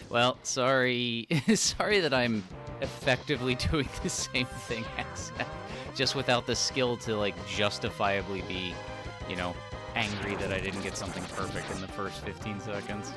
Well, sorry. Sorry that I'm effectively doing the same thing as just without the skill to, like, justifiably be, you know, angry that I didn't get something perfect in the first 15 seconds.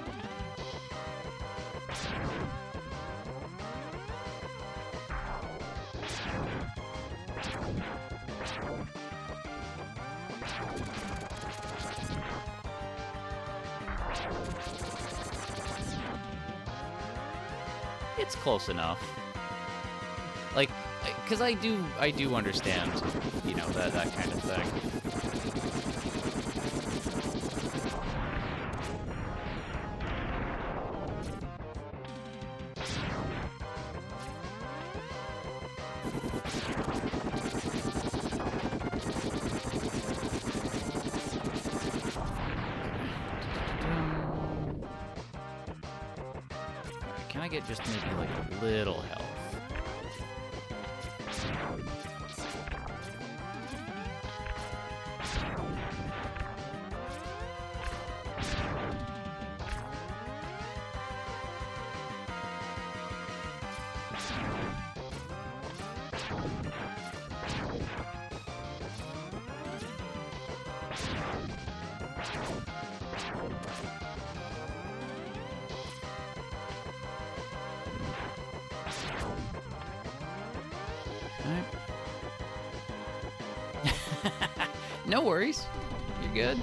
It's close enough. Like, because I do understand, you know, that kind of thing. Can I get just maybe like a little health? No worries. You're good.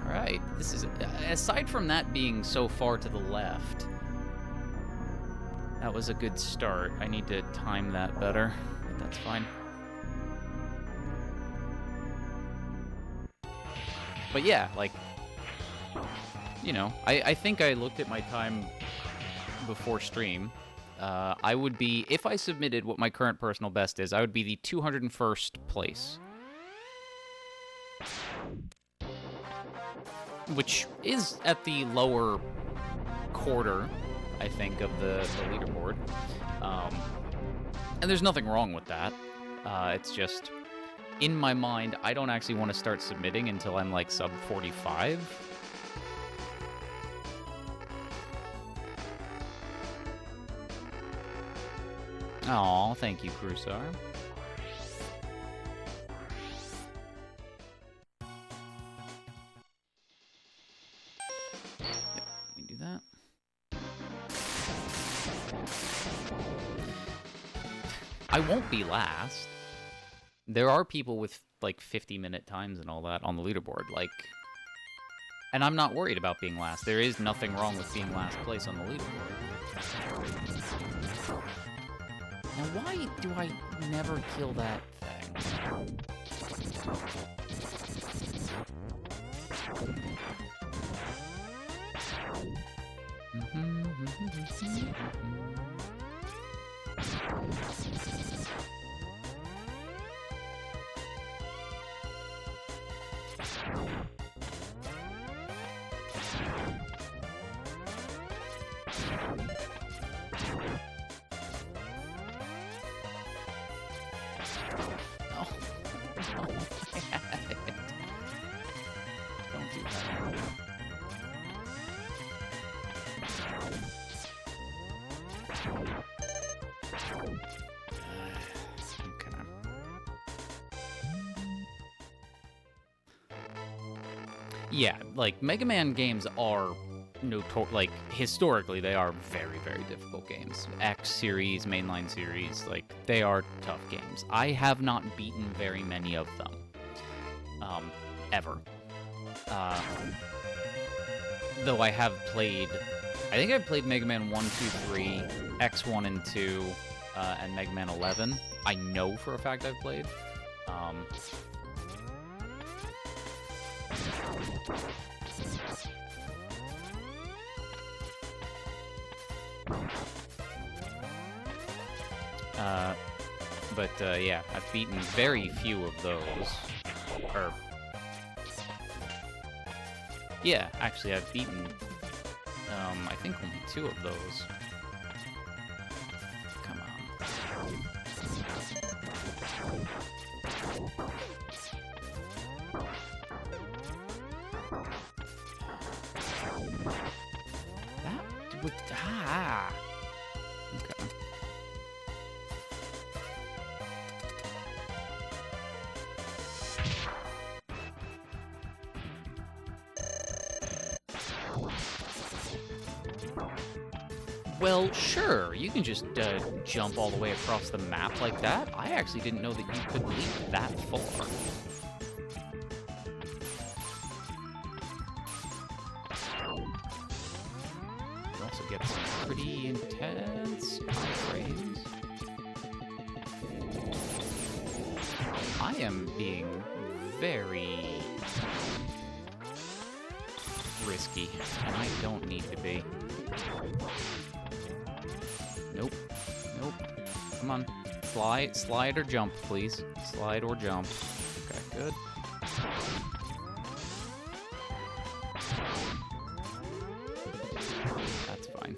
Alright, this is... aside from that being so far to the left, that was a good start. I need to time that better, but that's fine. But yeah, like, you know, I think I looked at my time before stream. I would be, if I submitted what my current personal best is, I would be the 201st place. Which is at the lower quarter, I think, of the leaderboard. And there's nothing wrong with that. It's just... in my mind, I don't actually want to start submitting until I'm like sub 45. Aw, thank you, Krusar. Yep, let me do that. I won't be last. There are people with, like, 50-minute times and all that on the leaderboard, like... and I'm not worried about being last. There is nothing wrong with being last place on the leaderboard. Now, why do I never kill that thing? Yeah, like, Mega Man games are like, historically, they are very, very difficult games. X series, mainline series, like, they are tough games. I have not beaten very many of them. Ever. Though I have played... I think I've played Mega Man 1, 2, 3, X1 and 2, and Mega Man 11. I know for a fact I've played. Yeah, I've beaten very few of those. Or... yeah, actually, I've beaten I think only 2 of those. Come on. That would... Ah! Okay. Well, sure, you can just jump all the way across the map like that. I actually didn't know that you could leap that far. It also gets pretty intense frames. I am being very risky, and I don't need to be. Nope. Nope. Come on. Slide or jump, please. Slide or jump. Okay, good. That's fine.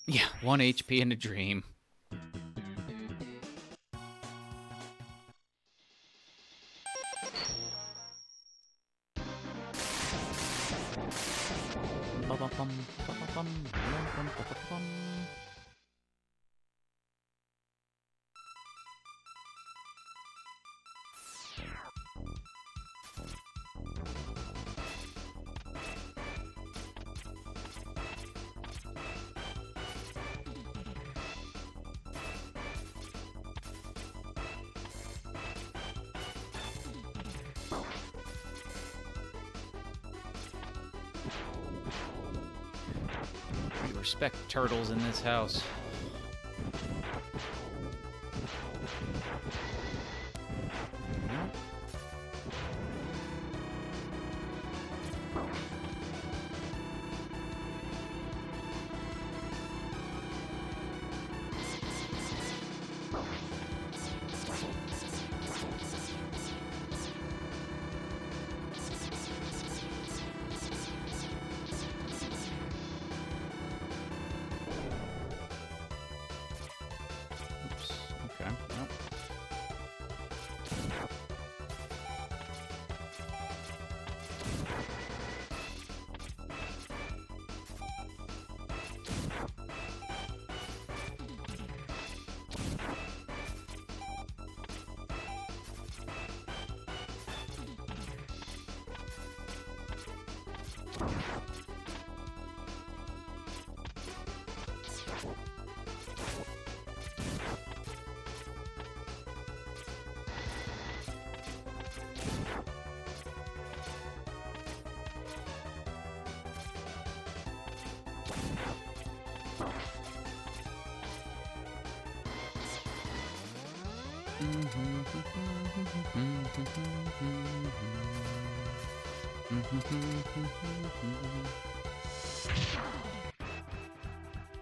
Yeah, 1 HP in a dream. We respect turtles in this house.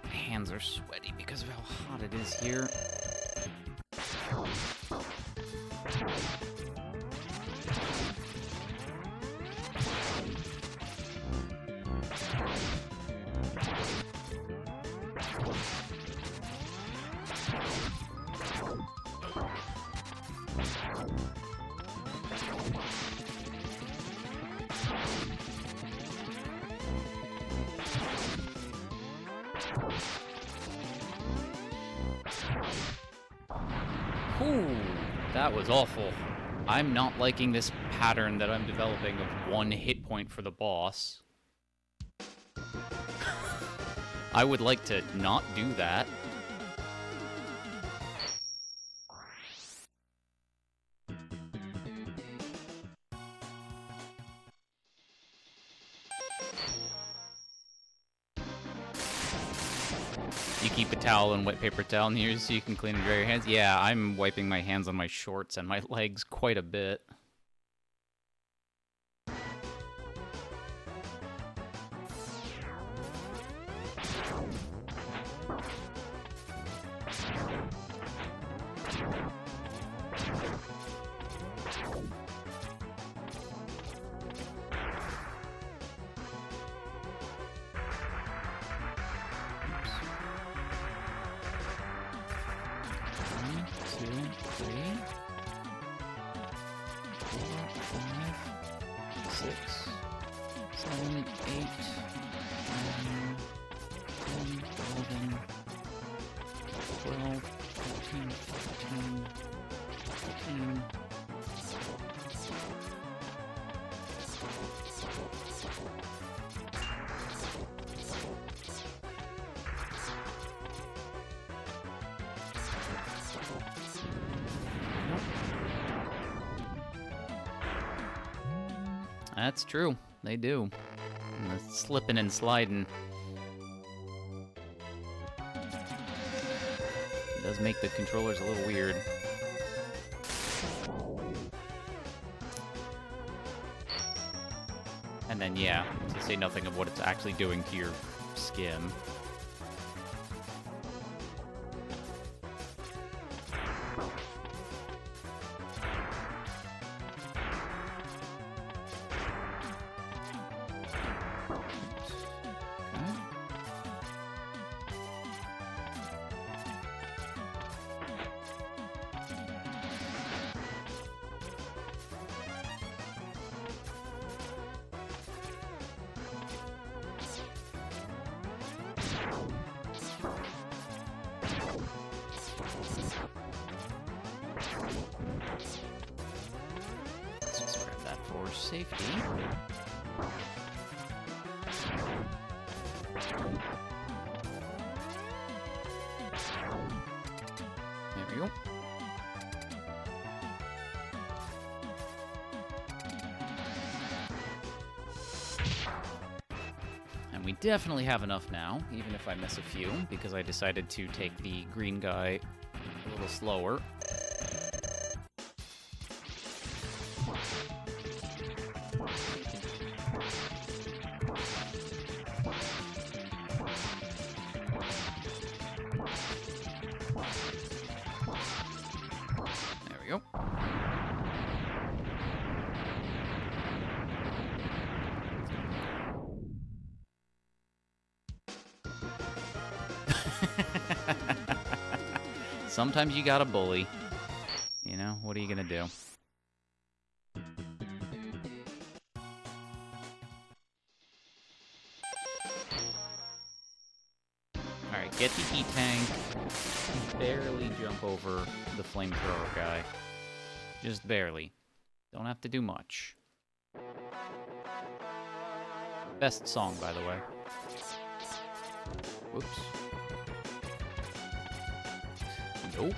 My hands are sweaty because of how hot it is here. Ooh, that was awful. I'm not liking this pattern that I'm developing of 1 hit point for the boss. I would like to not do that. You keep a towel and wet paper towel near so you can clean and dry your hands? Yeah, I'm wiping my hands on my shorts and my legs quite a bit. 12, 13, 14, 15. That's true. They do. And the slipping and sliding does make the controllers a little weird. And then, yeah, to say nothing of what it's actually doing to your skin. Let's just grab that for safety. There we go. And we definitely have enough now, even if I miss a few, because I decided to take the green guy a little slower. There we go. Sometimes you gotta bully. You know, what are you gonna do? Alright, get the E-Tank. Barely jump over the flamethrower guy. Just barely. Don't have to do much. Best song, by the way. Whoops. Nope.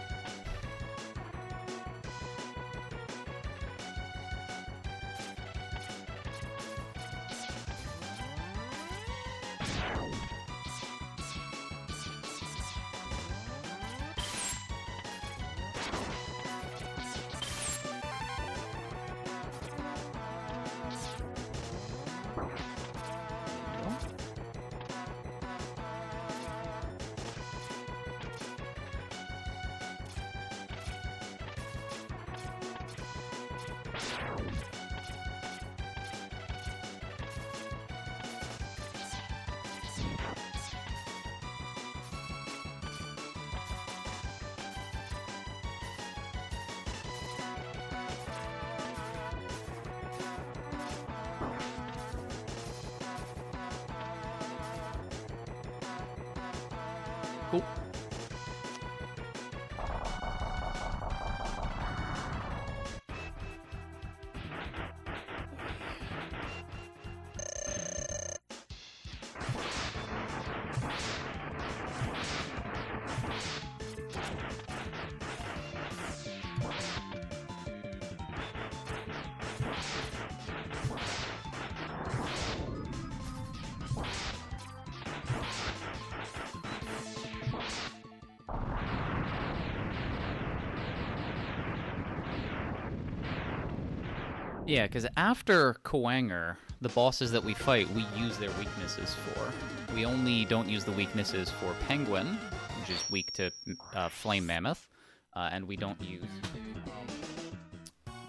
Cool. Yeah, because after Kuwanger, the bosses that we fight, we use their weaknesses for. We only don't use the weaknesses for Penguin, which is weak to Flame Mammoth, and we don't use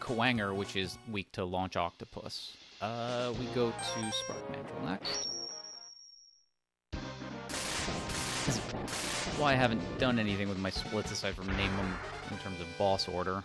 Kuwanger, which is weak to Launch Octopus. We go to Spark Mantle next. This is why I haven't done anything with my splits aside from name them in terms of boss order.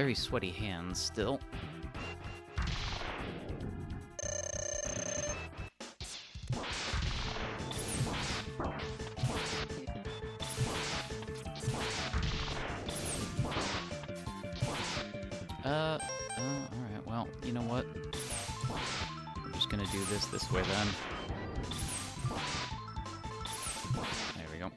very sweaty hands still. Alright, well, you know what? I'm just gonna do this way then. There we go.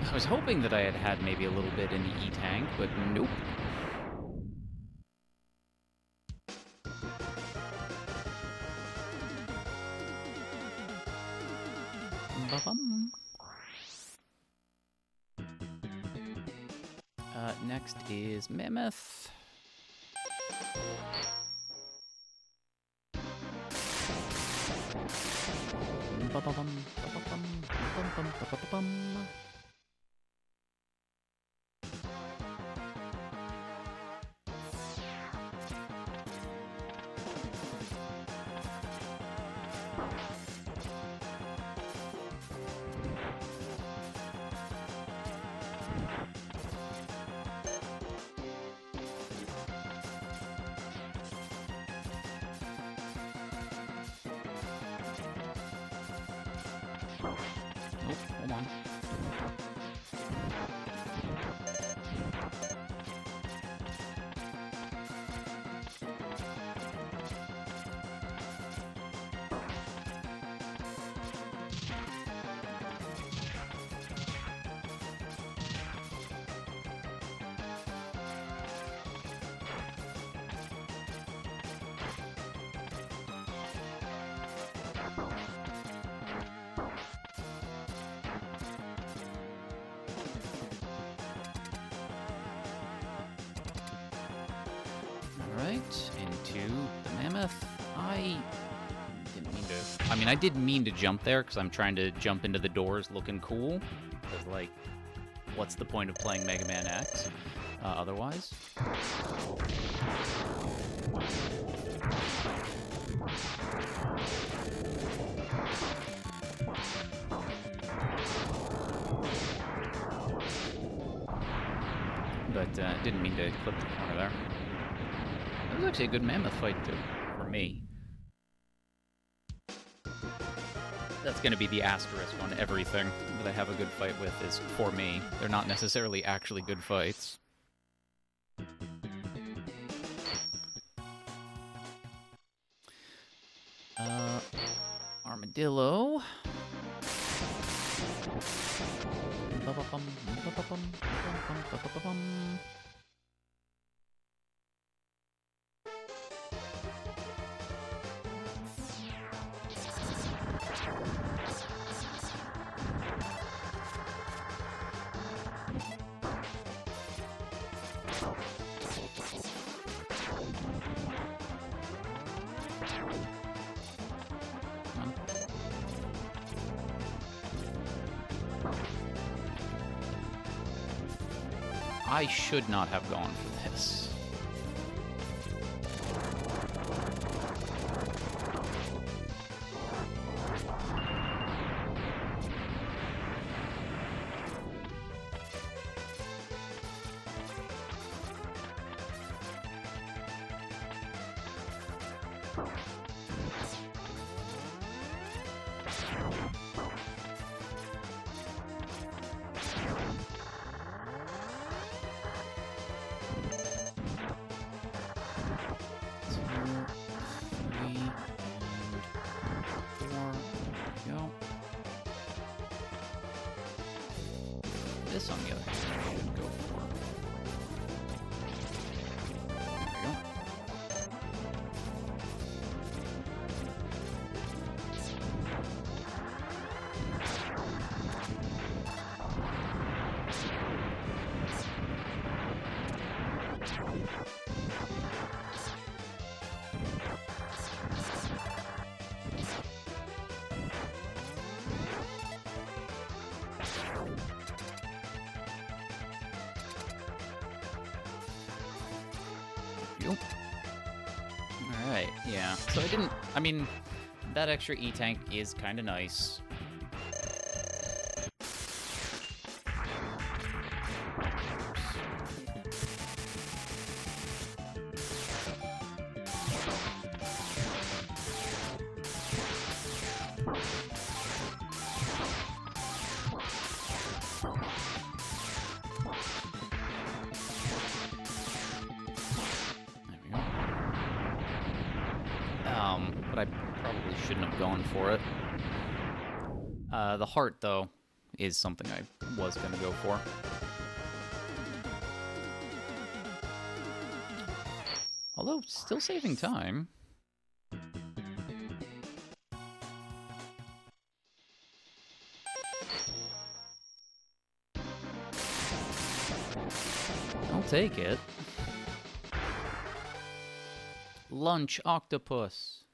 I was hoping that I had maybe a little bit in the E-Tank, but nope. Ba-bum. Next is Mammoth. Ba-ba-bum, ba-ba-bum, ba-bum, ba-ba-bum. Oh, hold on. Right, into the Mammoth. I didn't mean to... I mean, I did mean to jump there, because I'm trying to jump into the doors looking cool. Because, like, what's the point of playing Mega Man X otherwise? But didn't mean to clip the corner there. That was actually a good Mammoth fight, too, for me. That's going to be the asterisk on everything that I have a good fight with is for me. They're not necessarily actually good fights. Armadillo. Ba-ba-bum, ba-ba-bum, ba-ba-bum, ba-ba-bum. I should not have gone for this. This, on the other hand, I should go for. There we go. Alright, yeah. So I mean, that extra E-Tank is kind of nice. but I probably shouldn't have gone for it. The heart, though, is something I was going to go for. Although, still saving time. I'll take it. Lunch octopus.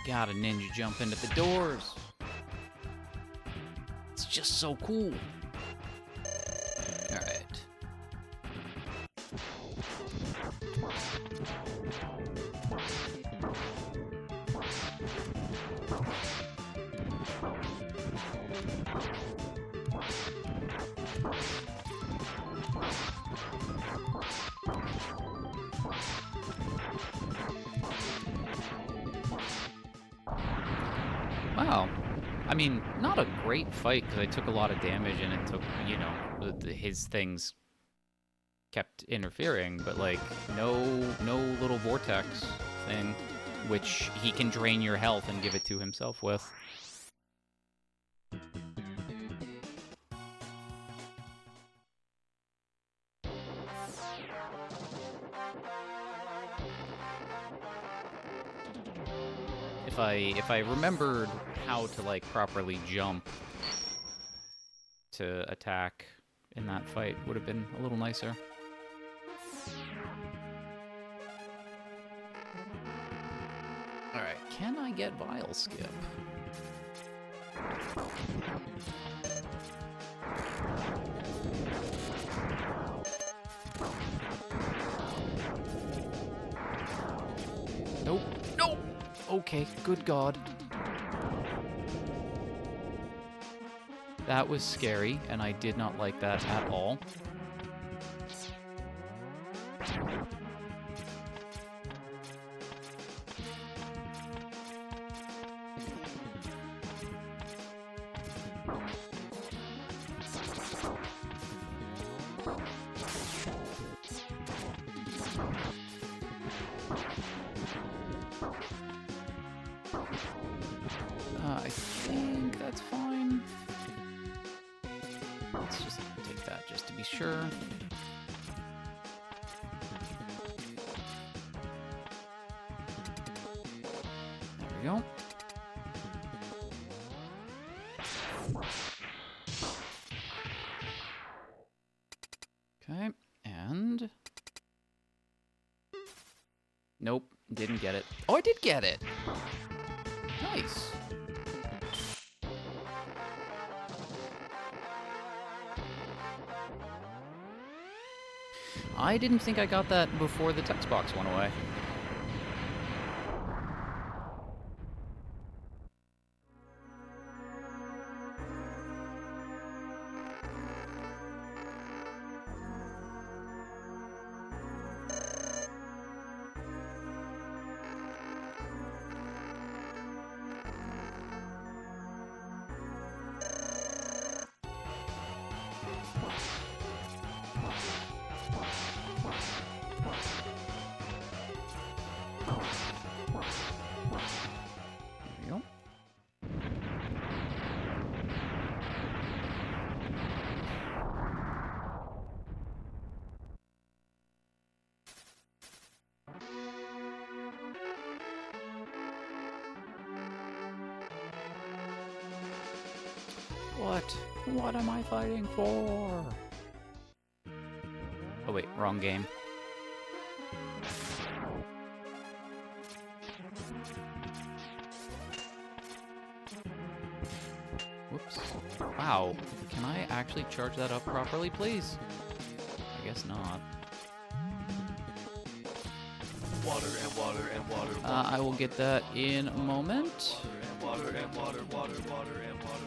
Gotta ninja jump into the doors. It's just so cool. Alright. Wow. I mean, not a great fight because I took a lot of damage and it took, you know, his things kept interfering, but like no little vortex thing, which he can drain your health and give it to himself with. If I remembered how to like properly jump to attack in that fight, would have been a little nicer. Alright, can I get Vile Skip? Nope. Nope! Okay, good God. That was scary, and I did not like that at all. I think that's fine. Let's just take that just to be sure. There we go. Okay, and... Nope, didn't get it. Oh, I did get it! Nice. I didn't think I got that before the text box went away. we go. What? What am I fighting for? Oh wait, wrong game. Whoops. Wow. Can I actually charge that up properly, please? I guess not. Water and water and water. I will get that in a moment. Water and water, water, water and water and water.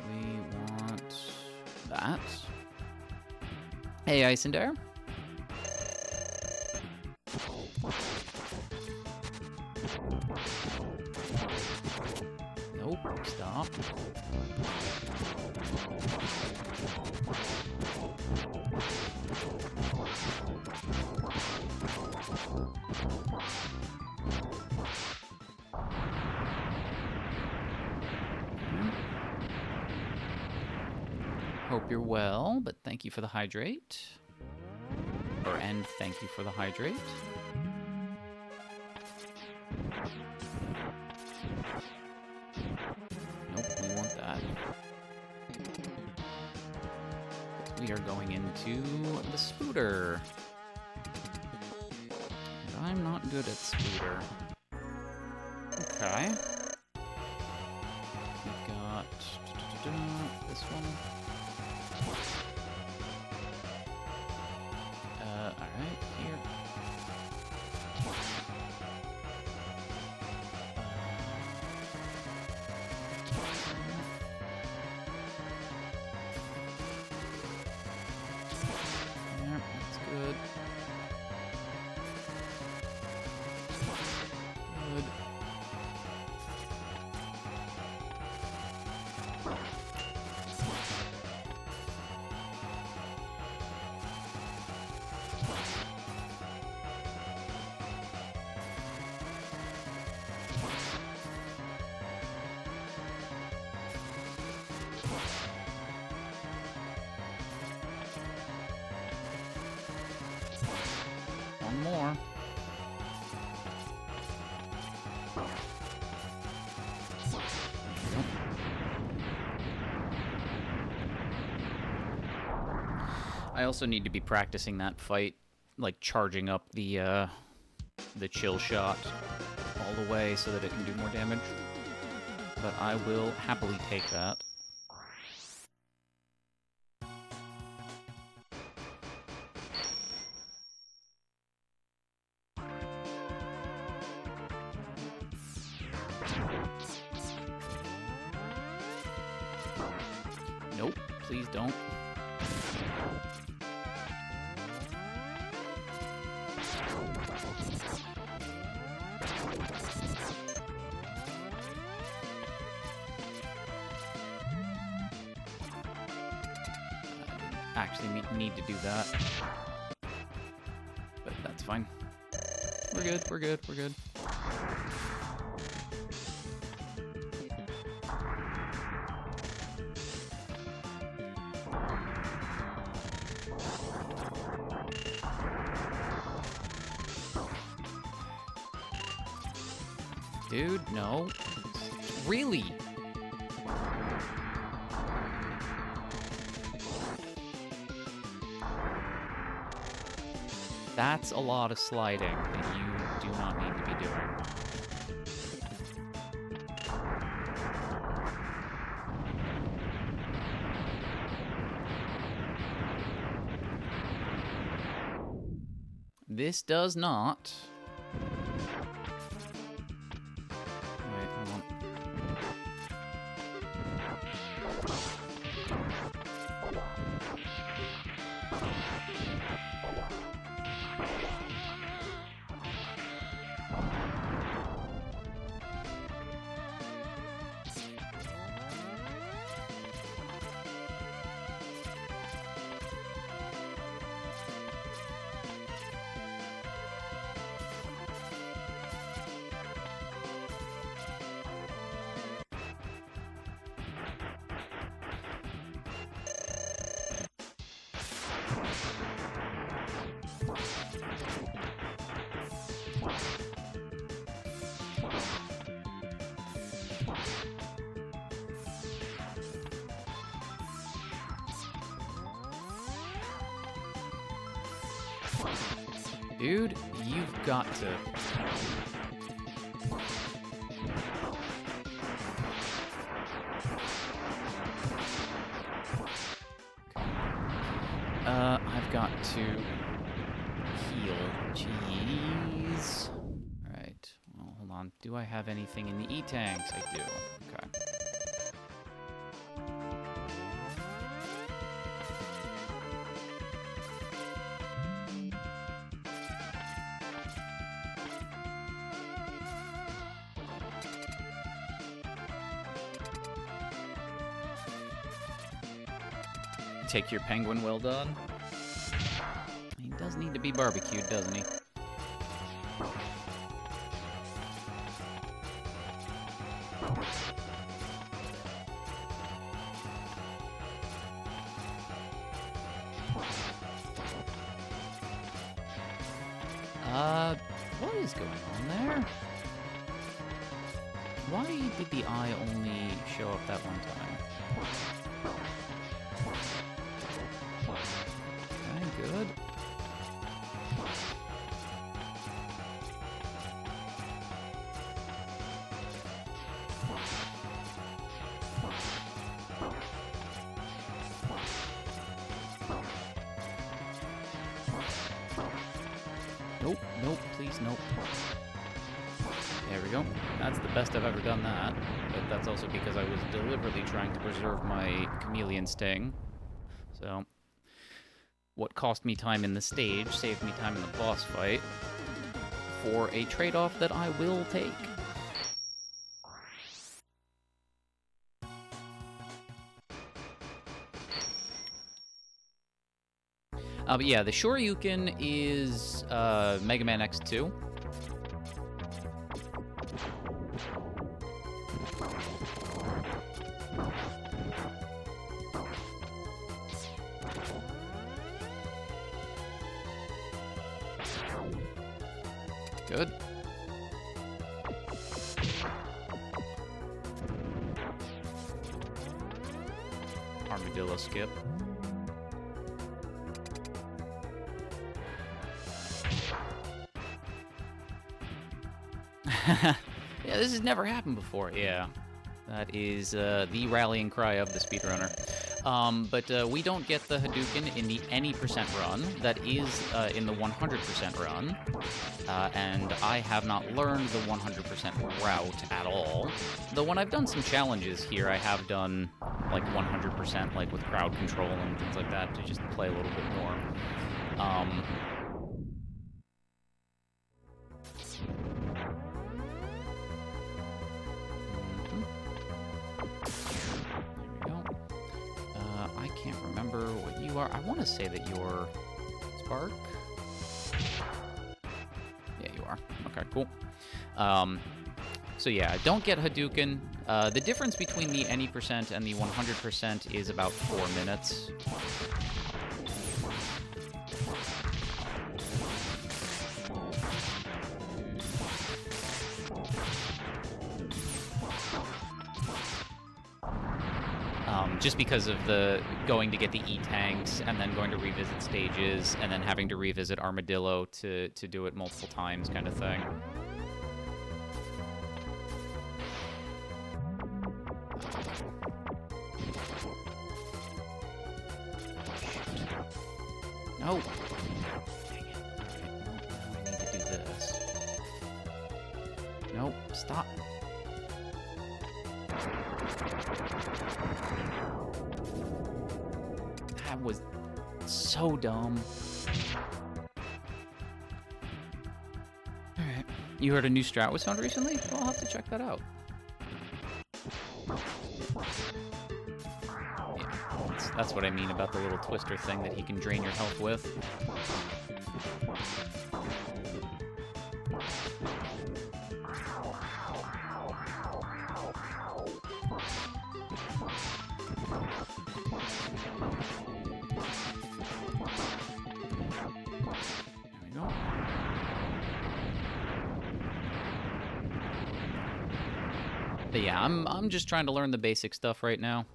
We want that. Hey, Icendare. Nope, stop. Hope you're well, but thank you for the hydrate. And thank you for the hydrate. Nope, we want that. We are going into the Spooter. And I'm not good at Spooter. Okay. We've got this one. Alright, here. There, that's good. Good. One more. I also need to be practicing that fight, like charging up the chill shot all the way so that it can do more damage. But I will happily take that. Nope, please don't. Actually need to do that. But that's fine. We're good, we're good, we're good. Dude, no. Really? That's a lot of sliding that you do not need to be doing. This does not. Wait, hold on. Dude, you've got to... I've got to heal. Jeez. Alright, well, hold on. Do I have anything in the E-tanks? I do. Okay. Take your penguin, well done. He does need to be barbecued, doesn't he? What is going on there? Why did the eye only show up that one time? Okay, good. Nope, nope, please, nope. There we go. That's the best I've ever done that. But that's also because I was deliberately trying to preserve my chameleon sting. So, what cost me time in the stage saved me time in the boss fight for a trade-off that I will take. But yeah, the Shoryuken is Mega Man X2. Good. Armadillo skip. Yeah, this has never happened before. Yeah, that is the rallying cry of the speedrunner. But we don't get the Hadouken in the any percent run. That is in the 100% run. And I have not learned the 100% route at all. Though when I've done some challenges here, I have done like 100%, like with crowd control and things like that, to just play a little bit more. I can't remember what you are. I want to say that you're Spark. Yeah, you are. Okay, cool. So yeah, don't get Hadouken. The difference between the any percent and the 100% is about 4 minutes. Just because of the going to get the E-tanks and then going to revisit stages and then having to revisit Armadillo to do it multiple times kind of thing. No! Dang it. Now I need to do this. Nope, stop. That was so dumb. Alright. You heard a new strat was found recently? Well, I'll have to check that out. Yeah, that's what I mean about the little twister thing that he can drain your health with. But yeah, I'm just trying to learn the basic stuff right now.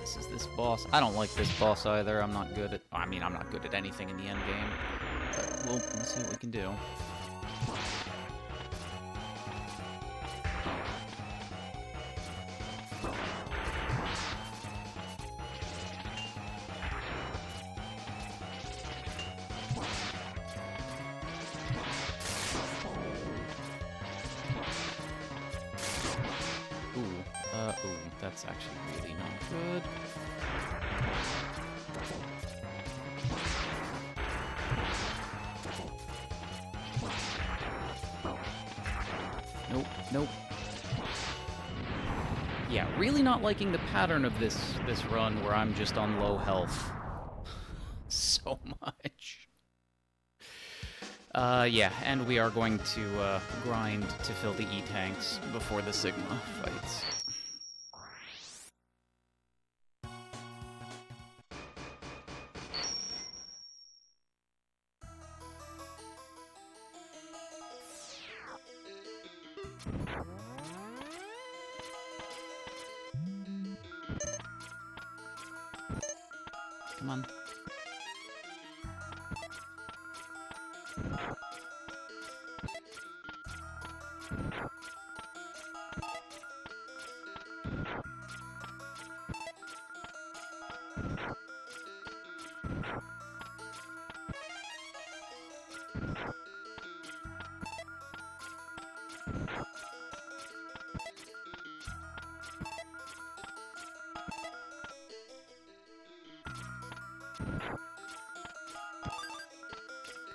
This is this boss. I don't like this boss either. I'm not good at... I mean, I'm not good at anything in the end game. But we'll see what we can do. Ooh, that's actually really not good. Nope, nope. Yeah, really not liking the pattern of this run where I'm just on low health so much. Yeah, and we are going to grind to fill the E-tanks before the Sigma fights. Come on.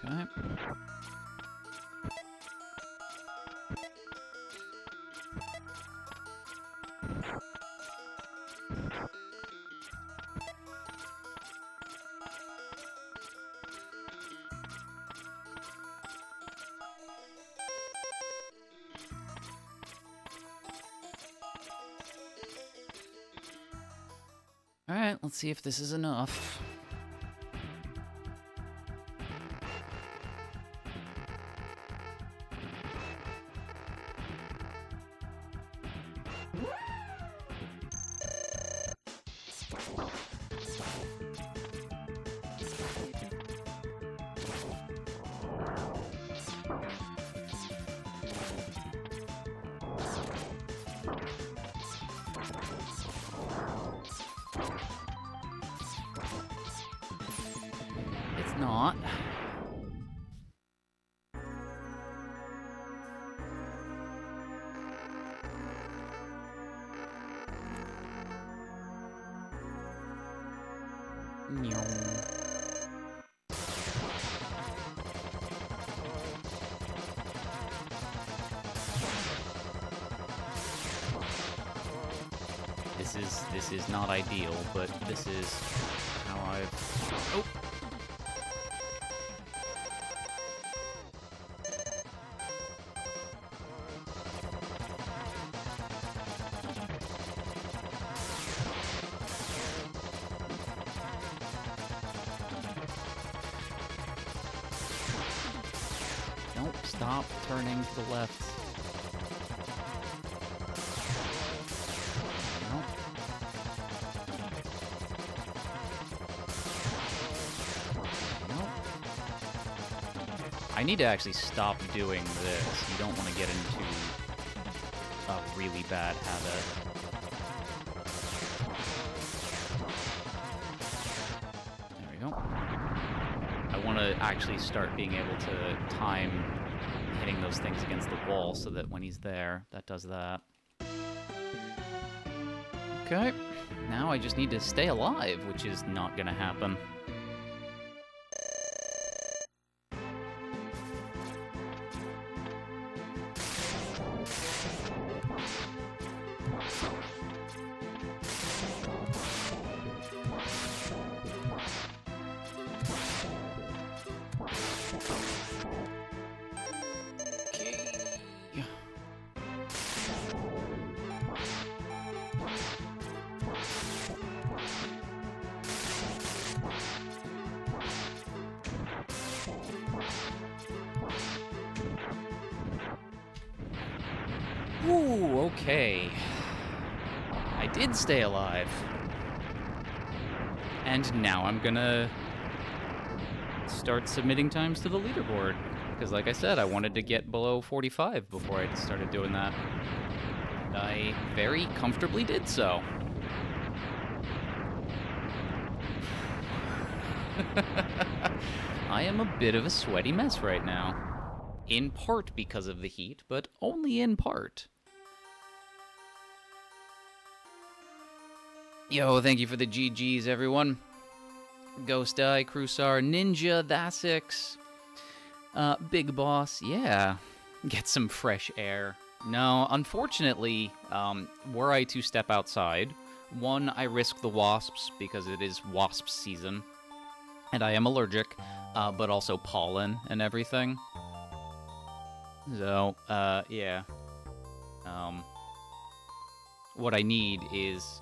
Okay. All right, let's see if this is enough. It's not. This is not ideal, but this is how I've... Oh! Don't stop turning to the left. I need to actually stop doing this. You don't want to get into a really bad habit. There we go. I want to actually start being able to time hitting those things against the wall so that when he's there, that does that. Okay. Now I just need to stay alive, which is not going to happen. Ooh, okay. I did stay alive. And now I'm gonna start submitting times to the leaderboard. Because like I said, I wanted to get below 45 before I started doing that. And I very comfortably did so. I am a bit of a sweaty mess right now. In part because of the heat, but only in part. Yo, thank you for the GGs, everyone. Ghost Eye, Crusar, Ninja, Thasix, Big Boss, yeah. Get some fresh air. No, unfortunately, were I to step outside, one, I risk the wasps because it is wasp season, and I am allergic, but also pollen and everything. So, yeah. What I need is,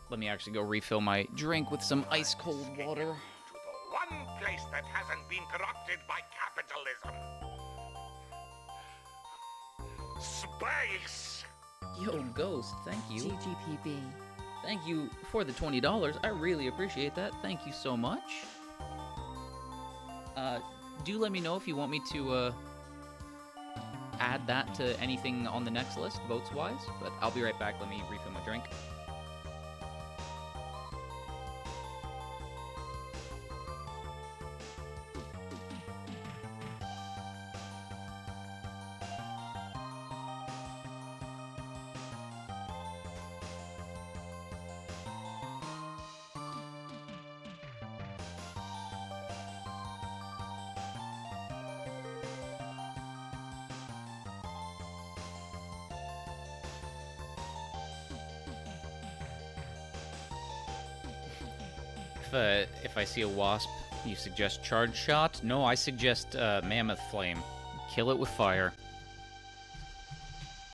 let me actually go refill my drink with some ice-cold water. To the one place that hasn't been corrupted by capitalism. Space! Yo, Ghost, thank you. GGPB. Thank you for the $20. I really appreciate that. Thank you so much. Do let me know if you want me to, add that to anything on the next list, votes-wise, but I'll be right back. Let me refill my drink. If I see a wasp, you suggest charge shot? No, I suggest Mammoth Flame. Kill it with fire.